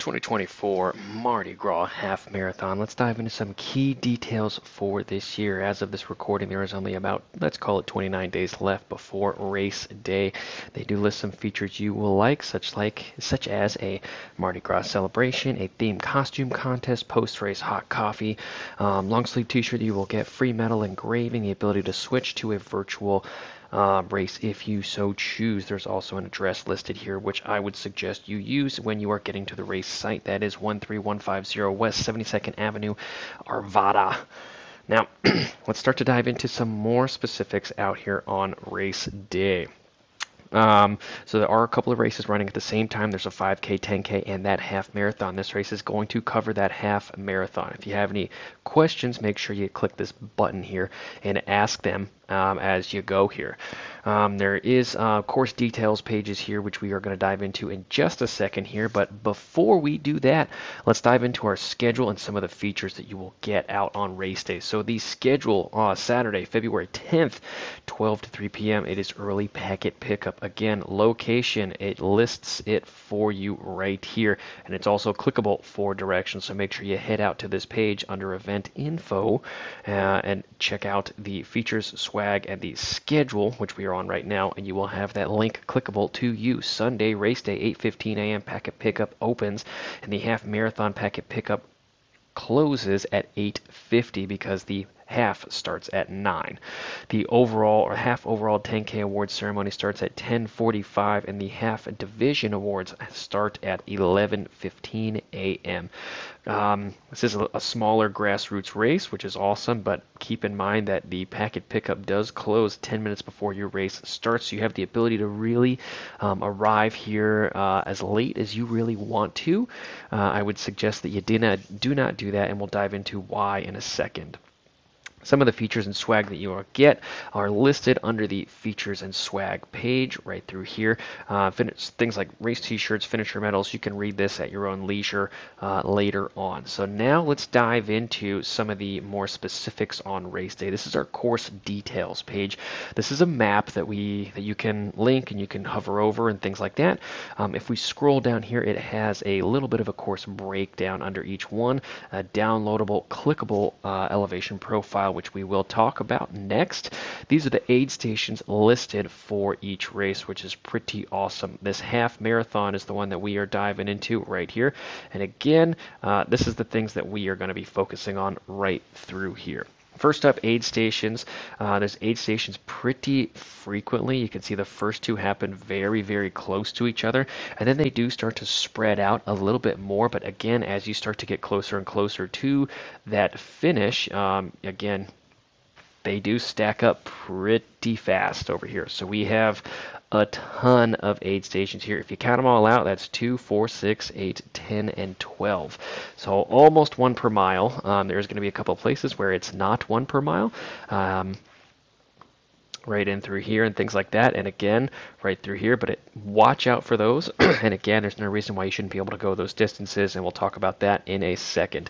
2024 Mardi Gras Half Marathon. Let's dive into some key details for this year. As of this recording, there is only about, let's call it 29 days left before race day. They do list some features you will like, such as a Mardi Gras celebration, a themed costume contest, post-race hot coffee, long sleeve t-shirt. You will get free metal engraving, the ability to switch to a virtual race if you so choose. There's also an address listed here, which I would suggest you use when you are getting to the race site. That is 13150 West 72nd Avenue, Arvada. Now, let's start to dive into some more specifics out here on race day. So there are a couple of races running at the same time. There's a 5K, 10K, and that half marathon. This race is going to cover that half marathon. If you have any questions, make sure you click this button here and ask them as you go here. There is course details pages here, which we are going to dive into in just a second here. But before we do that, let's dive into our schedule and some of the features that you will get out on race day. So the schedule, Saturday, February 10th, 12 to 3 p.m. It is early packet pickup. Again, location, it lists it for you right here. And it's also clickable for directions. So make sure you head out to this page under event info and check out the features, swag, and the schedule, which we are on right now, and you will have that link clickable to you. Sunday race day, 8:15 a.m. packet pickup opens, and the half marathon packet pickup closes at 8:50 because the half starts at 9. The overall or half overall 10K awards ceremony starts at 10:45, and the half division awards start at 11:15 a.m. This is a smaller grassroots race, which is awesome, but keep in mind that the packet pickup does close 10 minutes before your race starts, so you have the ability to really arrive here as late as you really want to. I would suggest that you do not do that, and we'll dive into why in a second. Some of the features and swag that you will get are listed under the features and swag page right through here. Things like race t-shirts, finisher medals. You can read this at your own leisure later on. So now let's dive into some of the more specifics on race day. This is our course details page. This is a map that you can link and you can hover over and things like that. If we scroll down here, it has a little bit of a course breakdown under each one, a downloadable, clickable elevation profile, which we will talk about next. These are the aid stations listed for each race, which is pretty awesome. This half marathon is the one that we are diving into right here. And again, this is the things that we are going to be focusing on right through here. First up, aid stations. There's aid stations pretty frequently. You can see the first two happen very, very close to each other, and then they do start to spread out a little bit more. But again, as you start to get closer and closer to that finish, again, they do stack up pretty fast over here. So we have a ton of aid stations here. If you count them all out, that's 2, 4, 6, 8, 10, and 12. So almost one per mile. There's going to be a couple of places where it's not one per mile. Right in through here and things like that, and again right through here, but watch out for those. And again, there's no reason why you shouldn't be able to go those distances, and we'll talk about that in a second.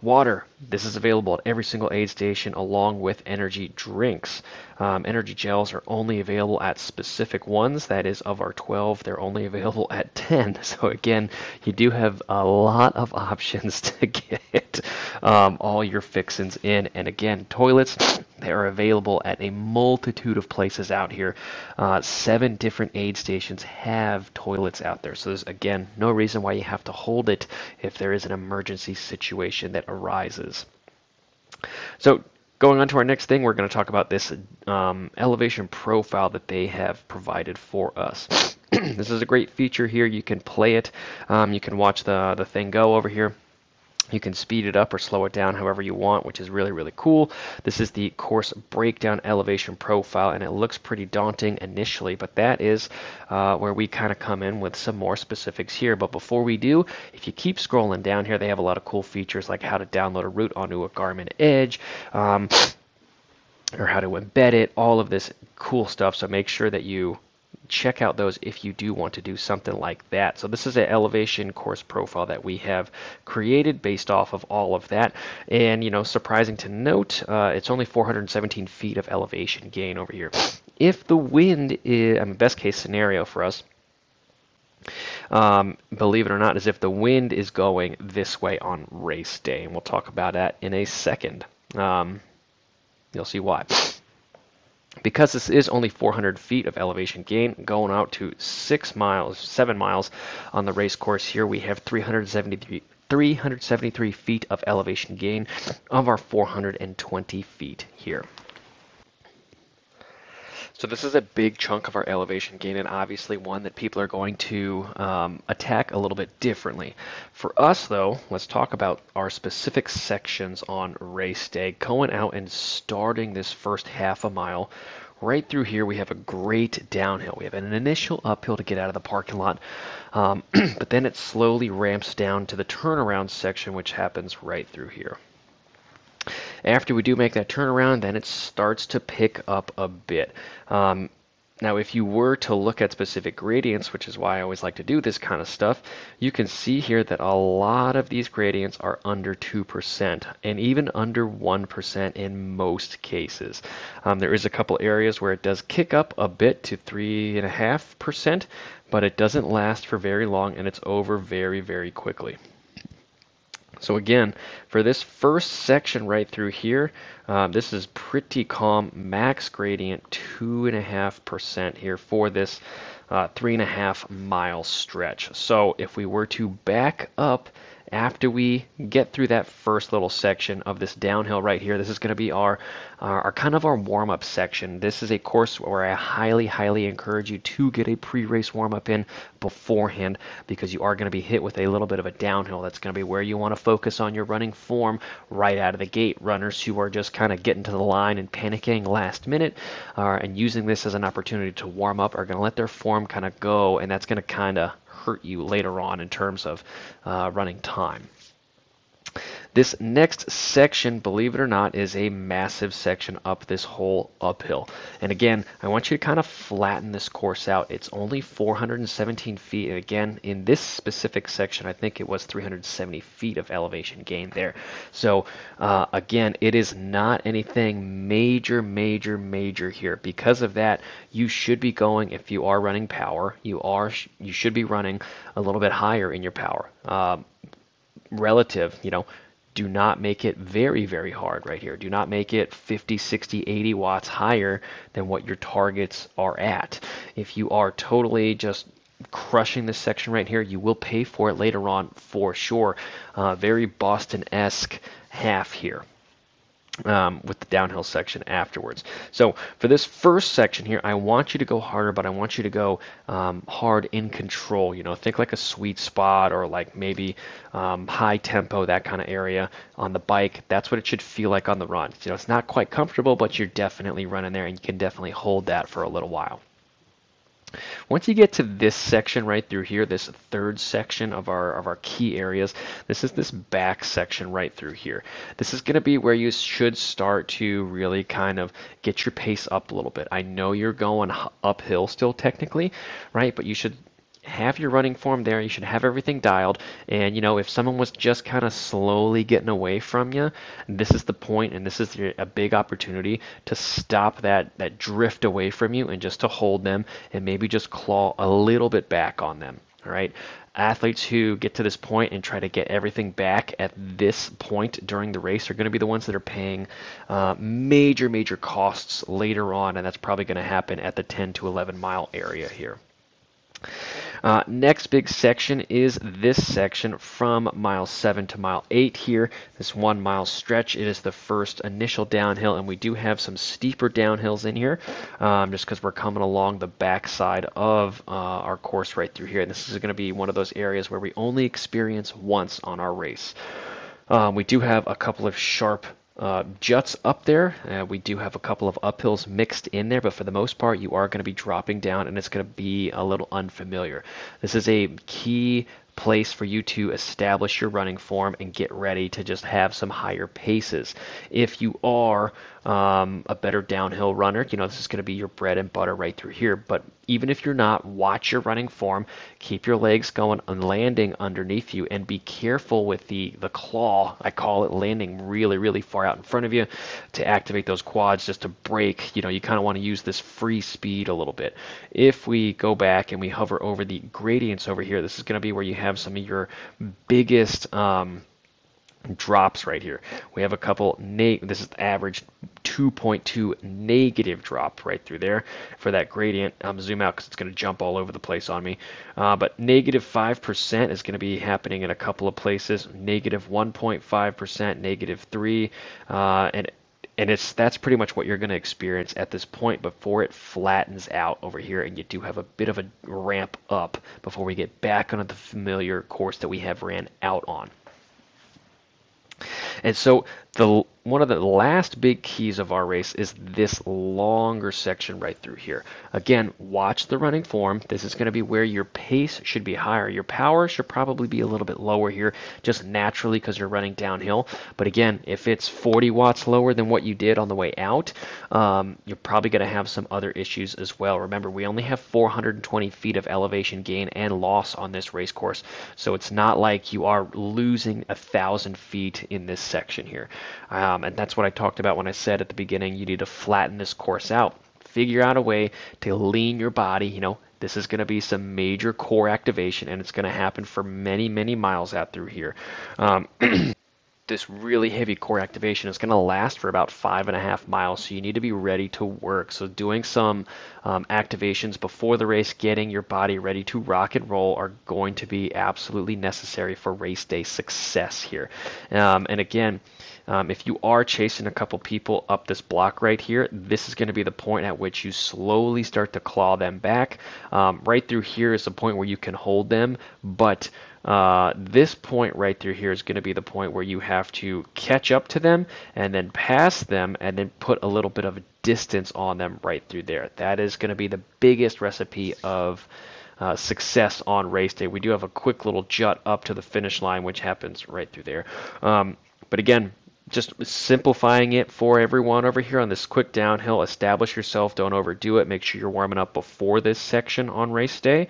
Water. This is available at every single aid station along with energy drinks. Energy gels are only available at specific ones. That is, of our 12, they're only available at 10. So again, you do have a lot of options to get all your fixins in. And again, toilets, they are available at a multitude of places out here. 7 different aid stations have toilets out there. So there's, again, no reason why you have to hold it if there is an emergency situation that arises. So going on to our next thing, we're going to talk about this elevation profile that they have provided for us. This is a great feature here. You can play it. You can watch the thing go over here. You can speed it up or slow it down however you want, which is really, really cool. This is the course breakdown elevation profile, and it looks pretty daunting initially, but that is where we kind of come in with some more specifics here. But before we do, if you keep scrolling down here, they have a lot of cool features like how to download a route onto a Garmin Edge, or how to embed it, all of this cool stuff. So make sure that you check out those if you do want to do something like that. So this is an elevation course profile that we have created based off of all of that. And, you know, surprising to note, it's only 417 feet of elevation gain over here. If the wind is, best case scenario for us, believe it or not, as if the wind is going this way on race day. And we'll talk about that in a second. You'll see why. Because this is only 400 feet of elevation gain, going out to 7 miles on the race course here, we have 373 feet of elevation gain of our 420 feet here. So this is a big chunk of our elevation gain, and obviously one that people are going to attack a little bit differently. For us, though, let's talk about our specific sections on race day. Going out and starting this first half a mile. Right through here, we have a great downhill. We have an initial uphill to get out of the parking lot, but then it slowly ramps down to the turnaround section, which happens right through here. After we do make that turnaround, then it starts to pick up a bit. Now, if you were to look at specific gradients, which is why I always like to do this kind of stuff, you can see here that a lot of these gradients are under 2% and even under 1% in most cases. There is a couple areas where it does kick up a bit to 3.5%, but it doesn't last for very long and it's over very, very quickly. So again, for this first section right through here, this is pretty calm, max gradient 2.5% here for this 3.5 mile stretch. So if we were to back up after we get through that first little section of this downhill right here, this is going to be our kind of our warm-up section. This is a course where I highly encourage you to get a pre-race warm-up in beforehand, because you are going to be hit with a little bit of a downhill. That's going to be where you want to focus on your running form right out of the gate. Runners who are just kind of getting to the line and panicking last minute and using this as an opportunity to warm up are going to let their form kind of go, and that's going to kind of hurt you later on in terms of running time. This next section, believe it or not, is a massive section up this whole uphill. And again, I want you to kind of flatten this course out. It's only 417 feet. And again, in this specific section, I think it was 370 feet of elevation gain there. So again, it is not anything major here. Because of that, you should be going, if you are running power, you should be running a little bit higher in your power. Relative, do not make it very hard right here. Do not make it 50, 60, 80 watts higher than what your targets are at. If you are totally just crushing this section right here, you will pay for it later on for sure. Very Boston-esque half here. With the downhill section afterwards. So for this first section here, I want you to go harder, but I want you to go hard in control. Think like a sweet spot, or like maybe high tempo, that kind of area on the bike. That's what it should feel like on the run. It's not quite comfortable, but you're definitely running there, and you can definitely hold that for a little while. Once you get to this section right through here, this third section of our key areas, this is this back section right through here. This is going to be where you should start to really kind of get your pace up a little bit. I know you're going uphill still technically, right? But you should have your running form there. You should have everything dialed. And if someone was just kind of slowly getting away from you, this is the point, and this is a big opportunity to stop that drift away from you and just to hold them and maybe just claw a little bit back on them. All right. Athletes who get to this point and try to get everything back at this point during the race are going to be the ones that are paying major costs later on, and that's probably going to happen at the 10 to 11 mile area here. Next big section is this section from mile 7 to mile 8 here. This 1 mile stretch, it is the first initial downhill, and we do have some steeper downhills in here just because we're coming along the backside of our course right through here. And this is going to be one of those areas where we only experience once on our race. We do have a couple of sharp juts up there. We do have a couple of uphills mixed in there, but for the most part you are going to be dropping down, and it's going to be a little unfamiliar. This is a key place for you to establish your running form and get ready to just have some higher paces. If you are a better downhill runner, this is going to be your bread and butter right through here. But even if you're not, watch your running form, keep your legs going and landing underneath you, and be careful with the claw, I call it, landing really, really far out in front of you to activate those quads just to brake. You kind of want to use this free speed a little bit. If we go back and we hover over the gradients over here, this is going to be where you have some of your biggest drops right here. We have a couple, this is average 2.2 negative drop right through there for that gradient. Zoom out because it's going to jump all over the place on me. But negative 5% is going to be happening in a couple of places. Negative 1.5%, negative 3, and that's pretty much what you're going to experience at this point before it flattens out over here, and you do have a bit of a ramp up before we get back onto the familiar course that we have ran out on. And so one of the last big keys of our race is this longer section right through here. Again, watch the running form. This is going to be where your pace should be higher. Your power should probably be a little bit lower here, just naturally because you're running downhill. But again, if it's 40 watts lower than what you did on the way out, you're probably going to have some other issues as well. Remember, we only have 420 feet of elevation gain and loss on this race course, so it's not like you are losing 1,000 feet in this section here. And that's what I talked about when I said at the beginning, you need to flatten this course out. Figure out a way to lean your body. This is going to be some major core activation, and it's going to happen for many, many miles out through here. This really heavy core activation is going to last for about 5.5 miles, so you need to be ready to work. So doing some activations before the race, getting your body ready to rock and roll, are going to be absolutely necessary for race day success here. And again, if you are chasing a couple people up this block right here, this is going to be the point at which you slowly start to claw them back. Right through here is the point where you can hold them, but this point right through here is going to be the point where you have to catch up to them and then pass them and then put a little bit of distance on them right through there. That is going to be the biggest recipe of success on race day. We do have a quick little jut up to the finish line, which happens right through there. But again, just simplifying it for everyone over here on this quick downhill. Establish yourself, don't overdo it. Make sure you're warming up before this section on race day.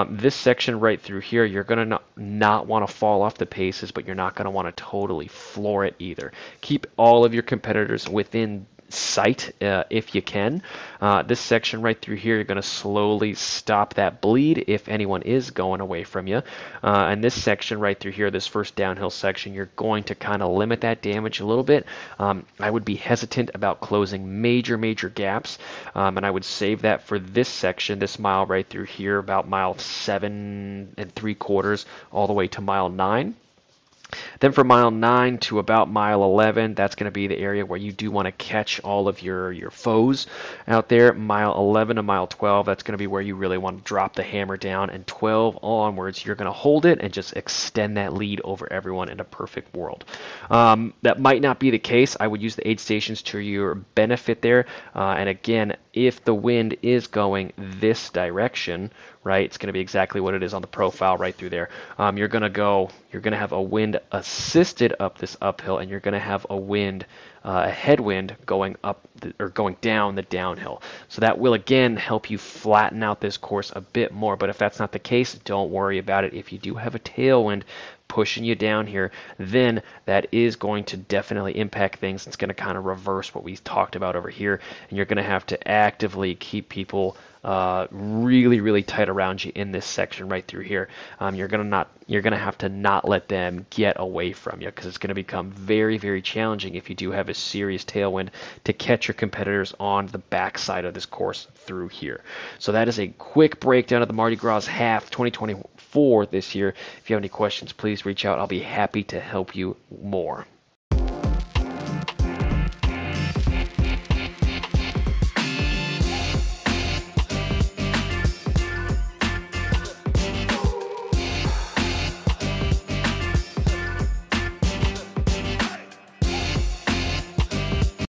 This section right through here, you're going to not want to fall off the paces, but you're not going to want to totally floor it either. Keep all of your competitors within sight if you can. This section right through here, you're going to slowly stop that bleed if anyone is going away from you. And this section right through here, this first downhill section, you're going to kind of limit that damage a little bit. I would be hesitant about closing major gaps, and I would save that for this section, this mile right through here, about mile 7 3/4 all the way to mile 9. Then from mile 9 to about mile 11, that's going to be the area where you do want to catch all of your foes out there. Mile 11 to mile 12, that's going to be where you really want to drop the hammer down. And 12 onwards, you're going to hold it and just extend that lead over everyone in a perfect world. That might not be the case. I would use the aid stations to your benefit there. And again, if the wind is going this direction, right, it's going to be exactly what it is on the profile right through there. You're going to have a wind assisted up this uphill, and you're going to have a headwind going up or going down the downhill. So that will again help you flatten out this course a bit more. But if that's not the case, don't worry about it. If you do have a tailwind pushing you down here, then that is going to definitely impact things. It's going to kind of reverse what we talked about over here, and you're going to have to actively keep people really tight around you in this section right through here. You're gonna have to not let them get away from you, because it's going to become very challenging if you do have a serious tailwind to catch your competitors on the backside of this course through here. So that is a quick breakdown of the Mardis Gras Half 2024 this year. If you have any questions, please reach out. I'll be happy to help you more.